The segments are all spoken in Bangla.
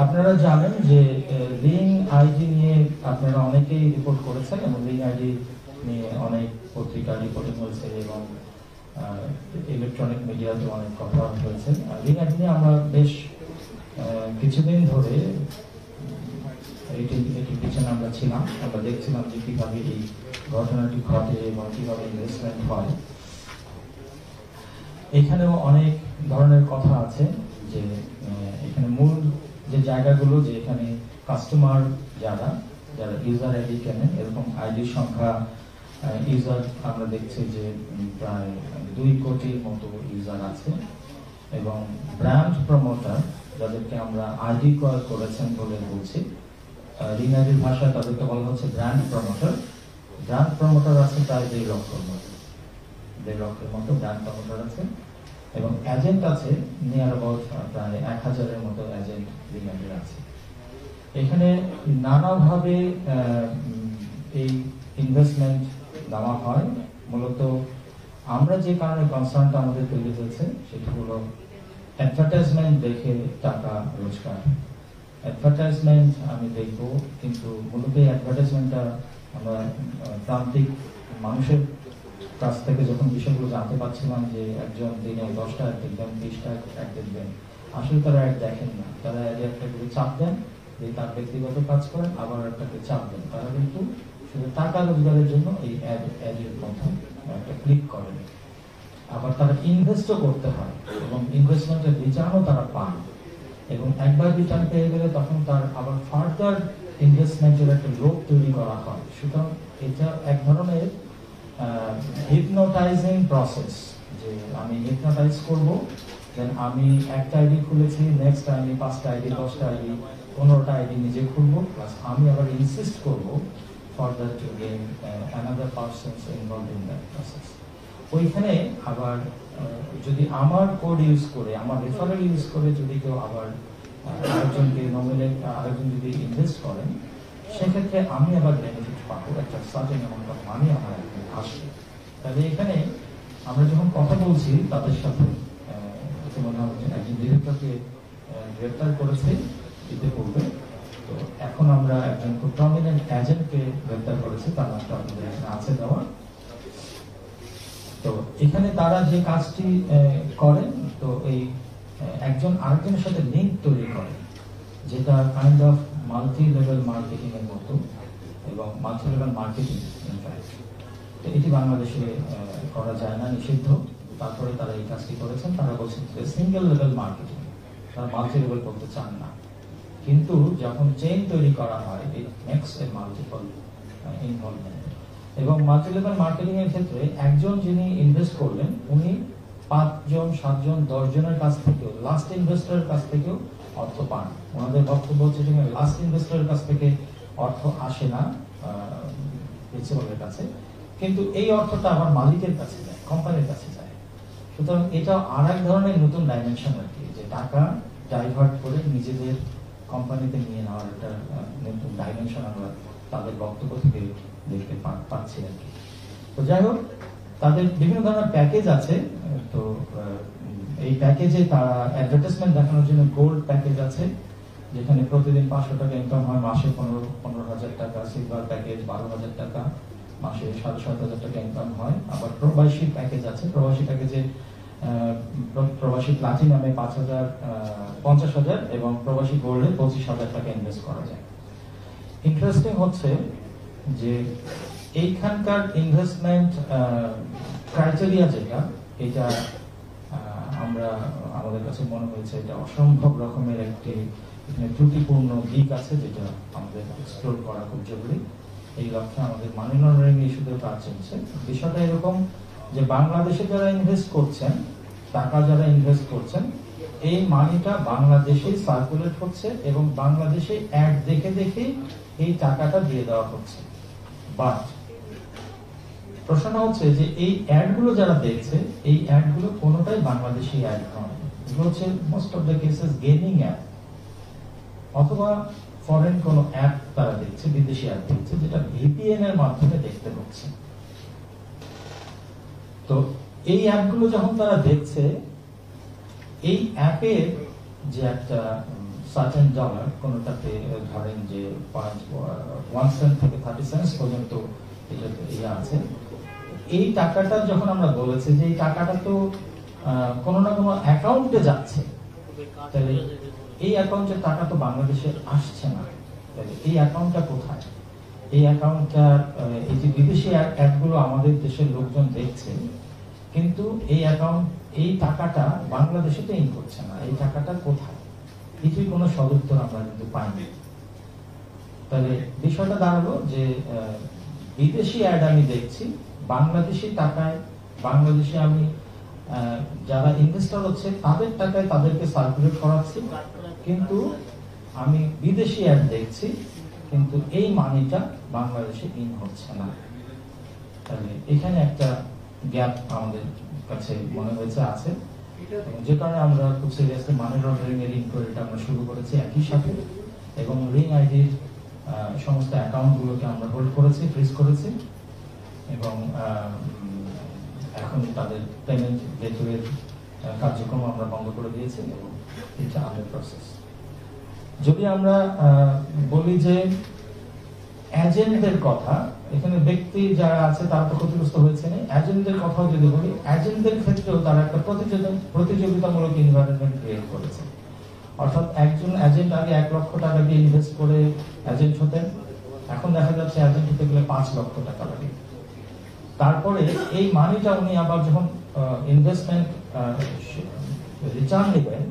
আপনারা জানেন যে লিং আইডি নিয়ে আপনারা অনেকেই রিপোর্ট করেছেন এবং লিং আইডি নিয়ে অনেক পত্রিকা রিপোর্টিং হয়েছে এবং ইলেকট্রনিক মিডিয়াতে অনেক কথা হয়েছে। লিং আইডি নিয়ে আমরা বেশ কিছুদিন ধরে এটির পিছনে আমরা ছিলাম। আমরা দেখছিলাম যে কিভাবে এই ঘটনাটি ঘটে এবং কিভাবে ইনভেস্টমেন্ট হয়। এখানেও অনেক ধরনের কথা আছে যে এখানে মূল যে জায়গাগুলো, যে এখানে কাস্টমার যারা ইউজার আইডি কেনেন, এরকম আইডির সংখ্যা ইউজার আমরা দেখছি যে প্রায় 2 কোটির মতো ইউজার আছে এবং ব্র্যান্ড প্রমোটার যাদেরকে আমরা আইডি কল করেছেন বলে বলছি, লিং আইডির ভাষায় তাদেরকে বলা হচ্ছে ব্র্যান্ড প্রমোটার। ব্র্যান্ড প্রমোটার আছে প্রায় 2 লক্ষের মতো, 2 লক্ষের মতো ব্র্যান্ড প্রমোটার আছে এবং এজেন্ট আছে নিয়ার অ্যাবাউট প্রায় 1000-এর মতো এজেন্ট লিং আইডির আছে। এখানে নানাভাবে এই ইনভেস্টমেন্ট দেওয়া হয়। মূলত আমরা যে কারণে কনসার্নটা আমাদের তৈরি হয়েছে সেটা হলো অ্যাডভার্টাইজমেন্ট দেখে টাকা রোজগার। অ্যাডভার্টাইজমেন্ট আমি দেখব, কিন্তু মূলত এই অ্যাডভার্টাইজমেন্টটা আমরা প্রান্তিক মানুষের কাছ থেকে যখন বিষয়গুলো জানতে পারছিলাম যে একজন দিনে 10টা অ্যাড দেখবেন, 20টা অ্যাড দেখবেন, আসলে তারা অ্যাড দেখেন না। তারা একটা করে চাপ দেন যে তার ব্যক্তিগত কাজ করেন, আবার একটাকে চাপ দেন। তারা কিন্তু শুধু টাকা রোজগারের জন্য এই অ্যাডের মধ্যে একটা ক্লিক করেন। আবার তারা ইনভেস্টও করতে হয় এবং ইনভেস্টমেন্টের রিটার্নও তারা পান এবং একবার রিটার্ন পেয়ে গেলে তখন তার আবার ফার্দার ইনভেস্টমেন্টের একটা লোভ তৈরি করা হয়। সুতরাং এটা এক ধরনের হিপনোটাইজিং প্রসেস, যে আমি হিপনোটাইজ করব, দেন আমি একটা আইডি খুলেছি, নেক্সট আমি 5টা আইডি, 10টা আইডি, 15টা আইডি নিজে খুলবো, প্লাস আমি আবার ইনসিস্ট করবো further to gain another persons involved in that process. ওইখানে আবার যদি আমার কোড ইউজ করে, আমার রেফারেল ইউজ করে যদি কেউ আবার আরেকজনকে নমিনেট, আরেকজন যদি ইনভেস্ট করেন, সেক্ষেত্রে আমি আবার বেনিফিট পাবো, একটা সার্টেন অ্যামাউন্ট অফ মানি আমার আসবে। তাহলে এখানে আমরা যখন কথা বলছি তাদের সাথে মনে হচ্ছে একজন ডিরেক্টরকে গ্রেপ্তার করেছে ইতিপূর্বে। তো এখন আমরা একজন খুব প্রমিনেন্ট এজেন্টকে গ্রেপ্তার করেছি, তার নামটা আপনাদের এখানে আছে দেওয়া। তো এখানে তারা যে কাজটি করেন, তো এই একজন আরেকজনের সাথে লিঙ্ক তৈরি করে, যেটা kind of multi level marketing এর মতো এবং মাল্টি লেভেল মার্কেটিং ইনফ্যাক্ট। তো এটি বাংলাদেশে করা যায় না, নিষিদ্ধ। তারপরে তারা এই কাজটি করেছেন। তারা বলছেন যে সিঙ্গেল লেভেল মার্কেটিং, তারা মাল্টি লেভেল করতে চান না। কিন্তু যখন চেইন তৈরি করা হয়, it makes a multiple involvement. এবং মাল্টি লেভেল মার্কেটিং এর ক্ষেত্রে একজন যিনি ইনভেস্ট করলেন, উনি 5 জন, 7 জন, 10 জনের কাছ থেকেও, লাস্ট ইনভেস্টরের কাছ থেকেও অর্থ পান। ওনাদের বক্তব্য হচ্ছে যে লাস্ট ইনভেস্টরের কাছ থেকে অর্থ আসে না প্রিন্সিপালের কাছে, কিন্তু এই অর্থটা আবার মালিকের কাছে যায়, কোম্পানির কাছে যায়। সুতরাং এটা আর এক ধরনের নতুন ডাইমেনশন আর কি, যে টাকা ডাইভার্ট করে নিজেদের কোম্পানিতে নিয়ে নেওয়ার একটা নতুন ডাইমেনশন আমরা তাদের বক্তব্য থেকে দেখতে পাচ্ছি আর কি। তো যাই হোক, তাদের বিভিন্ন ধরনের প্যাকেজ আছে। তো এই প্যাকেজে তারা অ্যাডভার্টাইজমেন্ট দেখানোর জন্য গোল্ড প্যাকেজ আছে, যেখানে প্রতিদিন 500 টাকা ইনকাম হয়, মাসে 15,000 টাকা। সিলভার প্যাকেজ 12,000 টাকা, মাসে 7,500 টাকা ইনকাম হয়। আবার প্রবাসী প্যাকেজ আছে। প্রবাসী প্যাকেজে প্রবাসী প্লাটিনামে 50,000 এবং প্রবাসী গোল্ডে 25,000 টাকা ইনভেস্ট করা যায়। ইন্টারেস্টিং হচ্ছে যে এইখানকার ইনভেস্টমেন্ট ক্রাইটেরিয়া যেটা, এটা আমরা আমাদের কাছে মনে হয়েছে এটা অসম্ভব রকমের একটি এখানে ত্রুটিপূর্ণ দিক আছে, যেটা আমাদের এক্সপ্লোর করা খুব জরুরি। এই লক্ষ্যে আমাদের মানি লন্ডারিং ইস্যুতেও কাজ চলছে। বিষয়টা এরকম যে বাংলাদেশে যারা ইনভেস্ট করছেন, টাকা যারা ইনভেস্ট করছেন, এই মানিটা বাংলাদেশে সার্কুলেট হচ্ছে এবং বাংলাদেশে অ্যাড দেখে দেখে এই টাকাটা দিয়ে দেওয়া হচ্ছে। বাট প্রশ্ন হচ্ছে যে এই অ্যাডগুলো যারা দেখছে, এই অ্যাডগুলো কোনোটাই বাংলাদেশি অ্যাড নয়। এগুলো হচ্ছে most of the cases gaming app, অথবা ফরেন কোনো অ্যাপ তারা দেখছে, বিদেশি অ্যাপ দেখছে, যেটা ভিপিএন এর মাধ্যমে দেখতে হচ্ছে। তো এই অ্যাপগুলো যখন তারা দেখছে, এই অ্যাপের যে একটা সার্টেন ডলার, কোনোটাতে ধরেন যে 1 সেন্ট থেকে 30 সেন্ট পর্যন্ত ইয়ে আছে। এই টাকাটা যখন আমরা বলেছি যে এই টাকাটা তো কোনো না কোনো অ্যাকাউন্টে যাচ্ছে, তাহলে এই অ্যাকাউন্টের টাকা তো বাংলাদেশে আসছে না, তাহলে এই অ্যাকাউন্টটা কোথায়? এই অ্যাকাউন্টটা এই যে বিদেশি অ্যাপগুলো আমাদের দেশের লোকজন দেখছে, কিন্তু এই অ্যাকাউন্ট, এই টাকাটা বাংলাদেশে তো ইন করছে না, এই টাকাটা কোথায়? কিছুই কোনো সদুত্তর আমরা কিন্তু পাইনি। তাহলে বিষয়টা দাঁড়ালো যে বিদেশি অ্যাড আমি দেখছি, বাংলাদেশি টাকায়, বাংলাদেশে আমি যারা ইনভেস্টর হচ্ছে তাদের টাকায় তাদেরকে সার্কুলেট করাচ্ছি, কিন্তু আমি বিদেশি অ্যাড দেখছি, কিন্তু এই মানিটা বাংলাদেশে ইন হচ্ছে না। তাহলে এখানে একটা গ্যাপ আমাদের কাছে মনে হয়েছে আছে, যে কারণে আমরা খুব সিরিয়াসলি মানি লন্ডারিং এর ইনকোয়ারিটা আমরা শুরু করেছি একই সাথে, এবং রিং আইডির সমস্ত অ্যাকাউন্টগুলোকে আমরা হোল্ড করেছি, ফ্রিজ করেছি, এবং এখন তাদের পেমেন্ট গেটওয়ের কার্যক্রম আমরা বন্ধ করে দিয়েছি, এবং এটা আন্ডার প্রসেস। যদি আমরা বলি যে এজেন্টদের কথা, এখানে ব্যক্তি যারা আছে তারা তো ক্ষতিগ্রস্ত হয়েছে না, এজেন্টদের কথাও যদি বলি, এজেন্টদের ক্ষেত্রেও তারা একটা প্রতিযোগিতামূলক এনভায়রনমেন্ট ক্রিয়েট করেছে। অর্থাৎ একজন এজেন্ট আগে 1 লক্ষ টাকা দিয়ে ইনভেস্ট করে এজেন্ট হতেন, এখন দেখা যাচ্ছে এজেন্ট হতে গেলে 5 লক্ষ টাকা লাগে। তারপরে এই মানিটা উনি আবার যখন ইনভেস্টমেন্ট রিটার্ন নেবেন,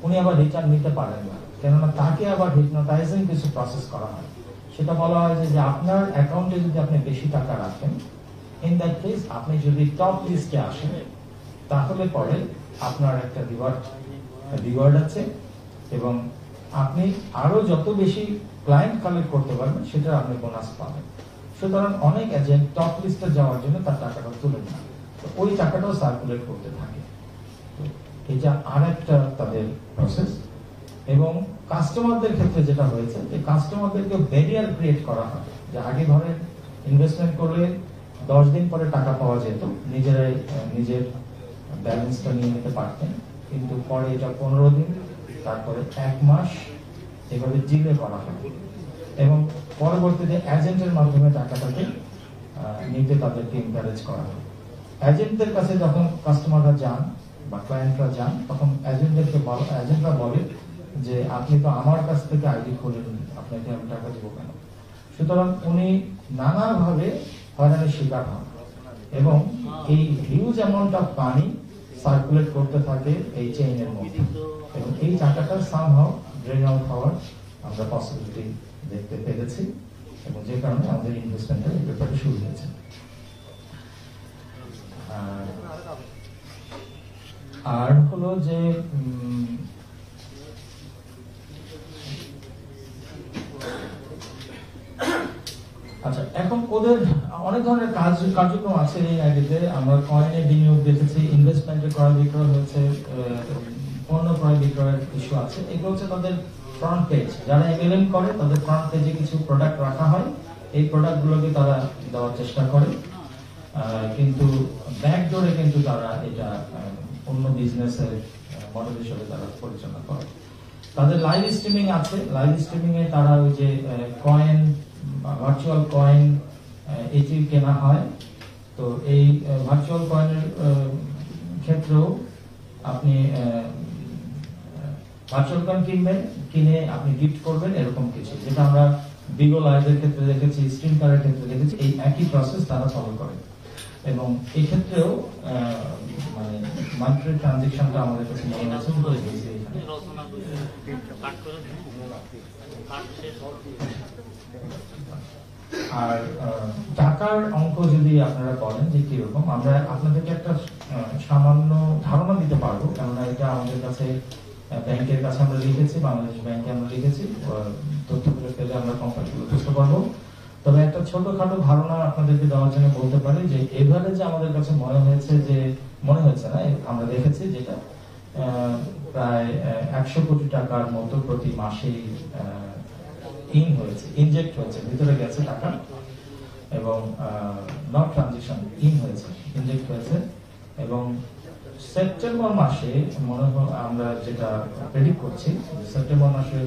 উনি আবার রিটার্ন নিতে পারেন না, কেননা তাকে আবার হিপনোটাইজিং কিছু প্রসেস করা হয়। সেটা বলা হয় যে আপনার অ্যাকাউন্টে যদি আপনি বেশি টাকা রাখেন, ইন দ্যাট কেস আপনি যদি টপ লিস্টে আসেন, তাহলে পরে আপনার একটা রিওয়ার্ড আছে, এবং আপনি আরো যত বেশি ক্লায়েন্ট কালেক্ট করতে পারবেন সেটা আপনি বোনাস পাবেন। সুতরাং অনেক এজেন্ট টপ লিস্টে যাওয়ার জন্য তার টাকাটা তুলে নেন, ওই টাকাটাও সার্কুলেট করতে থাকে। এটা আর একটা তাদের প্রসেস। এবং কাস্টমারদের ক্ষেত্রে যেটা হয়েছে, যে কাস্টমারদেরকে ব্যারিয়ার ক্রিয়েট করা হয়, যে আগে ধরেন ইনভেস্টমেন্ট করলে 10 দিন পরে টাকা পাওয়া যেত, নিজেরাই নিজের ব্যালেন্সটা নিয়ে নিতে পারতেন, কিন্তু পরে এটা 15 দিন, তারপরে 1 মাস, এভাবে ডিলে করা হয়, এবং পরবর্তীতে এজেন্টের মাধ্যমে টাকাটাকে নিতে তাদেরকে এনকারেজ করা হয়। এজেন্টদের কাছে যখন কাস্টমাররা যান বা ক্লায়েন্টরা যান, তখন এজেন্টরা বলে যে আপনি তো আমার কাছ থেকে আইডি খোলেন, আপনাকে আমি টাকা দেবো কেন? সুতরাং উনি নানাভাবে হয়রানির শিকার হন, এবং এই huge amount of money circulate করতে থাকে এই চেইনের মধ্যে, এবং এই টাকাটা সামহাউ ড্রেন আউট হওয়ার আমরা পসিবিলিটি দেখতে পেরেছি, এবং যে কারণে আমাদের ইনভেস্টমেন্টটা এই ব্যাপারে শুরু হয়েছে। আর হলো যে আচ্ছা, এখন ওদের অনেক ধরনের কার্যক্রম আছে এই আইডিতে। আমরা কয়েনে বিনিয়োগ দেখেছি, ইনভেস্টমেন্টে ক্রয় বিক্রয় হয়েছে, পণ্য ক্রয় বিক্রয়ের ইস্যু আছে। এগুলো হচ্ছে তাদের ফ্রন্ট পেজ। যারা এমএলএম করে তাদের ফ্রন্ট পেজে কিছু প্রোডাক্ট রাখা হয়, এই প্রোডাক্টগুলোকে তারা দেওয়ার চেষ্টা করে, কিন্তু ব্যাকডোরে কিন্তু তারা এটা অন্য বিজনেসের মডেল হিসেবে তারা পরিচালনা করে। তাদের লাইভ স্ট্রিমিং আছে, লাইভ স্ট্রিমিং এ তারা ওই যে কয়েন, ভার্চুয়াল কয়েন এটি কেনা হয়। তো এই ভার্চুয়াল কয়েনের ক্ষেত্রেও আপনি ভার্চুয়াল কয়েন কিনবেন, কিনে আপনি গিফট করবেন, এরকম কিছু, যেটা আমরা বিগো লাইভের ক্ষেত্রে দেখেছি, স্ট্রিম কারের ক্ষেত্রে দেখেছি, এই একই প্রসেস তারা ফলো করে। এবং এই ক্ষেত্রেও মানে মান্থলি ট্রানজেকশনটা আমাদের কাছে মনে হয়েছে। আর টাকার অঙ্ক যদি আপনারা বলেন যে কিরকম, আমরা আপনাদেরকে একটা সামান্য ধারণা দিতে পারবো, কেননা এটা আমাদের কাছে ব্যাংকের কাছে আমরা লিখেছি, বাংলাদেশ ব্যাংকে আমরা লিখেছি, তথ্যগুলো পেলে আমরা কম্পানিগুলো বুঝতে পারবো। তবে একটা ছোটখাটো ধারণা আপনাদেরকে দেওয়ার জন্য বলতে পারি যে এভারেজে আমাদের কাছে মনে হয়েছে না, আমরা দেখেছি যেটা প্রায় 100 কোটি টাকার মতো প্রতি মাসে ইনজেক্ট হয়েছে, ভিতরে গেছে টাকা, এবং নট ট্রানজিশন হয়েছে, ইনজেক্ট হয়েছে, এবং সেপ্টেম্বর মাসে মনে হয় আমরা যেটা প্রেডিক্ট করছি, সেপ্টেম্বর মাসে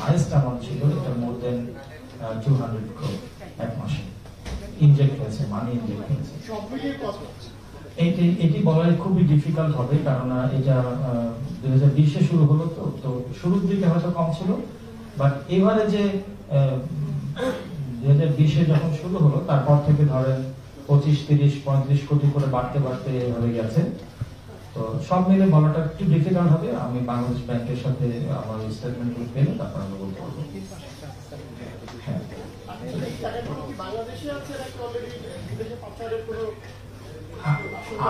হাইয়েস্ট অ্যামাউন্ট ছিল, এটা মোর দেন 200 crore এক মাসে ইনজেক্ট হয়েছে, মানি ইনজেক্ট হয়েছে। এটি বলাই খুবই ডিফিকাল্ট হবে, কারণ এটা 2020-এ শুরু হলো, তো শুরুর দিকে হয়তো কম ছিল, বাট এবারে যে 2020-এ যখন শুরু হলো তারপর থেকে ধরেন 25, 30, 35 কোটি করে বাড়তে বাড়তে হয়ে গেছে। তো সব মিলে বলাটা একটু ডিফিকাল্ট হবে। আমি বাংলাদেশ ব্যাংকের সাথে আমার স্টেটমেন্টগুলো পেলে তারপর আমরা বলতে পারবো। হ্যাঁ,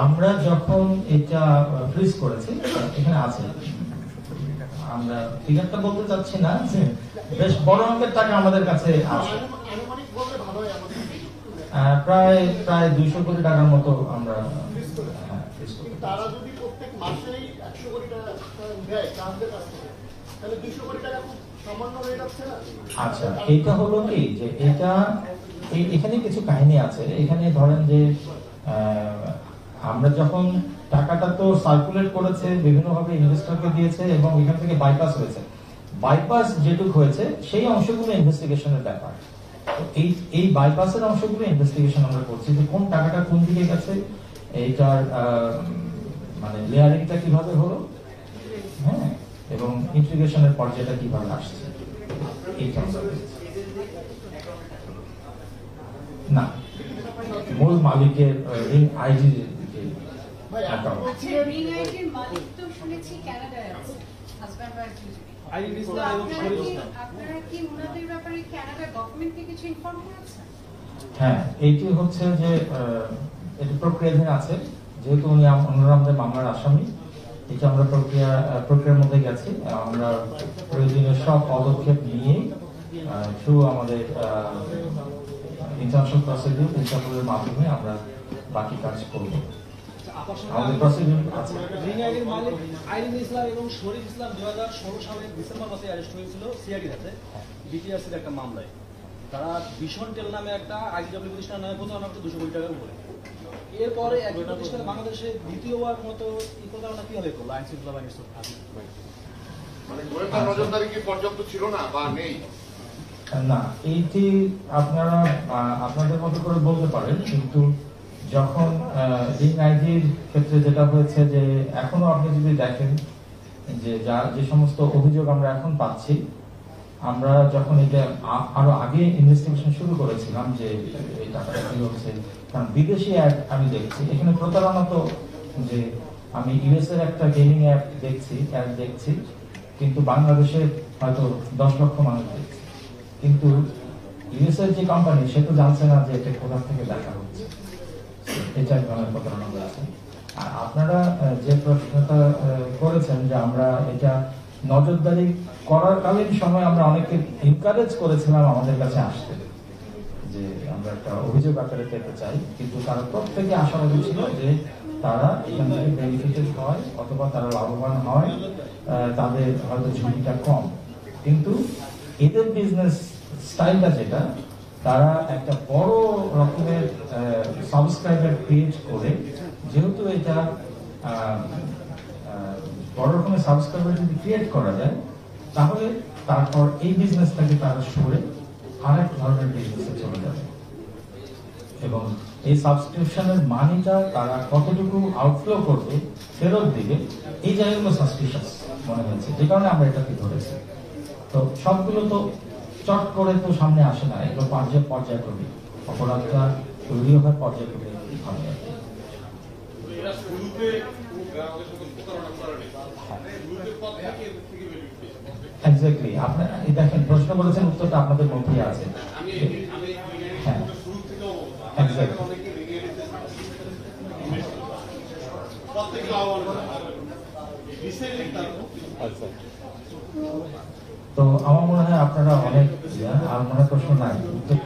আমরা যখন এটা ফ্রিজ করেছি এখানে আছে, আমরা ফিগারটা বলতে চাচ্ছি না, যে বেশ বড় অঙ্কের টাকা আমাদের কাছে আছে, প্রায় 200 কোটি টাকার মতো আমরা। তারা যদি প্রত্যেক মাসেই 100 কোটি টাকা দেয় চাঁদের কাছ থেকে, তাহলে 200 কোটি টাকা খুব সামান্য হয়ে যাচ্ছে না? আচ্ছা, এটা হলো কি যে এটা এখানে কিছু কাহিনী আছে। এখানে ধরেন যে আমরা যখন টাকাটা তো সার্কুলেট করেছে, বিভিন্নভাবে ইনভেস্টরকে দিয়েছে এবং এখান থেকে বাইপাস হয়েছে। বাইপাস যেটুকু হয়েছে সেই অংশগুলো ইনভেস্টিগেশনের ব্যাপার। এই বাইপাসের অংশগুলো ইনভেস্টিগেশন আমরা করছি, যে কোন টাকাটা কোন দিকে গেছে, এইটার মানে লেয়ারিংটা কিভাবে হলো, হ্যাঁ, এবং ইন্টিগ্রেশনের পর্যায়টা কিভাবে আসছে। না, মূল মালিকের আইডি হ্যাঁ, এইটি হচ্ছে যে এটি প্রক্রিয়াধীন আছে, যেহেতু উনি আমাদের মামলার আসামি, এটা আমরা প্রক্রিয়ার মধ্যে গেছি। আমরা প্রয়োজনীয় সব পদক্ষেপ নিয়ে থ্রু আমাদের ইন্টারন্যাশনাল প্রসিডিউর, ইন্টারপোলের মাধ্যমে আমরা বাকি কাজ করব। আমাদের প্রসিডিউর আছে। মালিক আইরিন ইসলাম এবং শরীফ ইসলাম 2016 সালের ডিসেম্বর মাসে অ্যারেস্ট হয়েছিল সিআইডির হাতে বিটিআরসির একটা মামলায়। তারা ভীষণ টেল নামে একটা আইডব্লিউ প্রতিষ্ঠান নামে প্রতারণা করতে 200 কোটি টাকার উপরে। এরপরে একই প্রতিষ্ঠান বাংলাদেশে দ্বিতীয়বার মতো এই প্রতারণা কিভাবে করলো আইন শৃঙ্খলা বাহিনীর? মানে গোয়েন্দা নজরদারি কি পর্যাপ্ত ছিল না বা নেই? না, এইটি আপনারা আপনাদের মতো করে বলতে পারেন, কিন্তু যখন রিং আইডির ক্ষেত্রে যেটা হয়েছে, যে এখনো আপনি যদি দেখেন যে সমস্ত অভিযোগ আমরা এখন পাচ্ছি, আমরা যখন এটা আরো আগে ইনভেস্টিগেশন শুরু করেছিলাম যে এই টাকাটা কি হচ্ছে, কারণ বিদেশি অ্যাড আমি দেখছি এখানে প্রতারণা, তো যে আমি ইউএস এর একটা গেমিং অ্যাপ দেখছি, অ্যাড দেখছি, কিন্তু বাংলাদেশে হয়তো 10 লক্ষ মানুষ দেখছে, কিন্তু ইউএস এর যে কোম্পানি সে তো জানছে না যে এটা কোথা থেকে দেখা হচ্ছে। এটা এক ধরনের প্রতারণা হয়েছে। আর আপনারা যে প্রশ্নটা করেছেন যে আমরা এটা নজরদারি করার কালীন সময় আমরা অনেকে এনকারেজ করেছিলাম আমাদের কাছে আসতে, যে আমরা একটা অভিযোগ আকারে পেতে চাই, কিন্তু তারা প্রত্যেকে আশাবাদী ছিল যে তারা এখান থেকে বেনিফিটেড হয় অথবা তারা লাভবান হয়, তাদের হয়তো ঝুঁকিটা কম। কিন্তু এদের বিজনেস স্টাইলটা যেটা, তারা একটা বড় রকমের সাবস্ক্রাইবার ক্রিয়েট করে, যেহেতু এটা বড় রকমের সাবস্ক্রাইবার যদি ক্রিয়েট করা যায়, তাহলে তারপর এই বিজনেসটাকে তারা সরে আরেক ধরনের বিজনেসে চলে যাবে, এবং এই সাবস্ক্রিপশনের মানিটা তারা কতটুকু আউটফ্লো করবে ফেরত দিবে, এই জায়গাগুলো সাসপিশাস মনে হয়েছে, যে কারণে আমরা এটাকে ধরেছি। তো সবগুলো তো চট করে তো সামনে আসে না, এগুলো পর্যায়ক্রমিক অপরাধটা তৈরি হয় পর্যায়ক্রমিক ভাবে। এক্স্যাক্টলি, আপনারা দেখেন প্রশ্ন বলেছেন, উত্তরটা আপনাদের মধ্যেই আছে। হ্যাঁ, তো আমার মনে হয় আপনারা অনেক আর মনে প্রশ্ন নাই, উত্তর